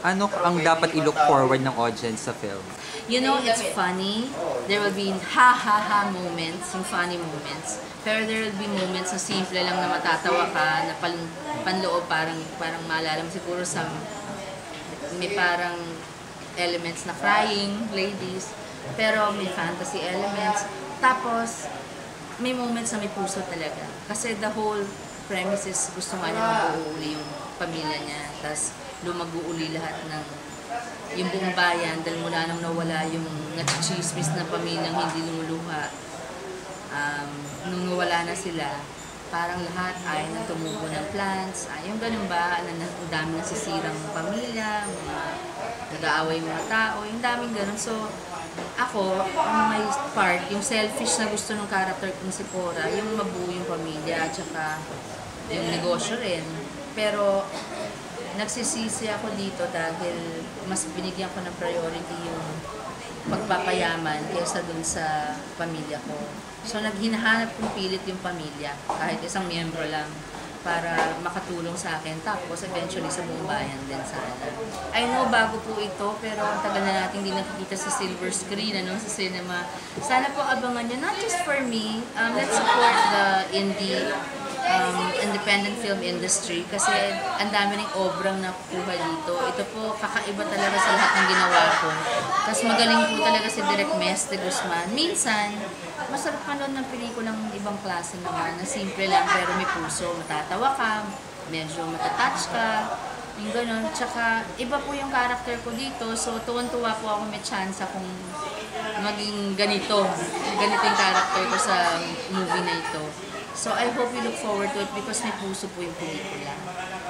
Ano ang dapat i-look forward ng audience sa film? You know, it's funny. There will be ha-ha-ha moments, yung funny moments. Pero there will be moments na simple lang na matatawa ka, na panloob, parang maalala mo siguro sa may parang elements na crying, ladies. Pero may fantasy elements. Tapos, may moments na may puso talaga. Kasi the whole premise is gusto nga niya mag-uuli yung pamilya niya. Tapos, mag-uuli lahat ng yung buong bayan dahil mula nang nawala yung nachichismis na pamilyang hindi lumuluha. Nung nawala na sila, parang lahat ay na tumubo ng plants. Yung ganun ba, ang dami nasisirang pamilya, nag-aaway mga tao, yung daming ganun. So, ako, ang may part, yung selfish na gusto ng character kong si Cora, yung mabuo yung pamilya, at saka yung negosyo rin. Pero, nagsisisi ako dito dahil mas binigyan ko ng priority yung pagpapayaman kaysa dun sa pamilya ko. So, naghinahanap kong pilit yung pamilya, kahit isang miyembro lang, para makatulong sa akin. Tapos, eventually, sa buong bayan din sana. I know, bago po ito, pero ang tagal na natin hindi nakikita sa silver screen, sa cinema. Sana po abangan nyo, not just for me, let's support the independent film industry kasi ang dami ng obrang nakukuha dito. Ito po, kakaiba talaga sa lahat ng ginawa ko. Tapos magaling po talaga si Direk Mes de Guzman. Minsan, masarap manood ng pelikulang ibang klase naman na simple lang pero may puso. Matatawa ka, medyo matatouch ka, yung gano'n. Tsaka, iba po yung character ko dito. So, tuwan-tuwa po ako may chance kung maging ganito. Ganito yung character ko sa movie na ito. So, I hope you look forward to it because may puso po yung pelikula.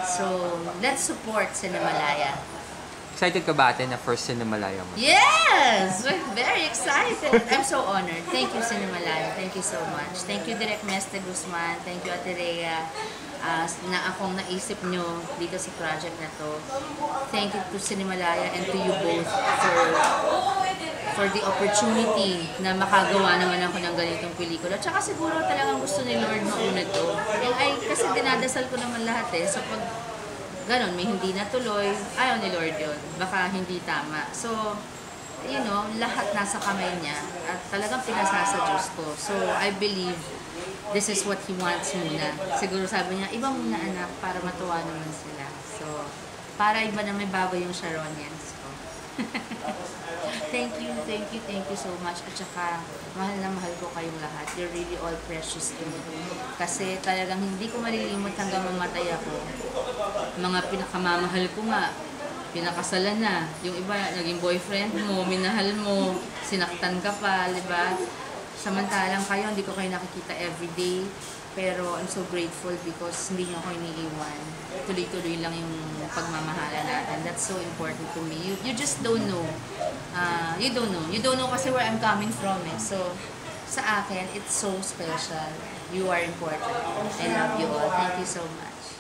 So, let's support Cinemalaya. Excited ka ba ate na first Cinemalaya mo? Yes! Very excited! I'm so honored. Thank you, Cinemalaya. Thank you so much. Thank you, Direk Mes de Guzman. Thank you, Ate Rhea, na akong naisip nyo dito sa project na to. Thank you to Cinemalaya and to you both for the opportunity na makagawa naman ako ng ganitong pelikula. Tsaka siguro talagang gusto ni Lord mauna to. Kasi dinadasal ko naman lahat So pag ganon, may hindi natuloy, ayaw ni Lord yun. Baka hindi tama. So, lahat nasa kamay niya at talagang pinasa sa Diyos ko. So, I believe this is what He wants muna. Siguro sabi niya, iba muna anak para matuwa naman sila. So, para iba na may bago yung Sharonians ko. Thank you so much. At saka, mahal na mahal ko kayong lahat. You're really all precious to me. Kasi talagang hindi ko malilimot hanggang mamatay ako. Mga pinakamamahal ko nga, pinakasalan na. Yung iba, naging boyfriend mo, minahal mo, sinaktan ka pa, diba? Samantalang kayo, hindi ko kayo nakikita everyday. Pero I'm so grateful because hindi niyo ako iniiwan. Tuloy-tuloy lang yung pagmamahala natin. That's so important to me. You just don't know. You don't know. You don't know kasi where I'm coming from. So, sa akin, it's so special. You are important. I love you all. Thank you so much.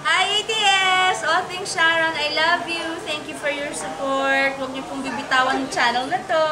Hi, ATS! All things Sharon, I love you. Thank you for your support. Huwag niyo pong bibitawan yung channel na to.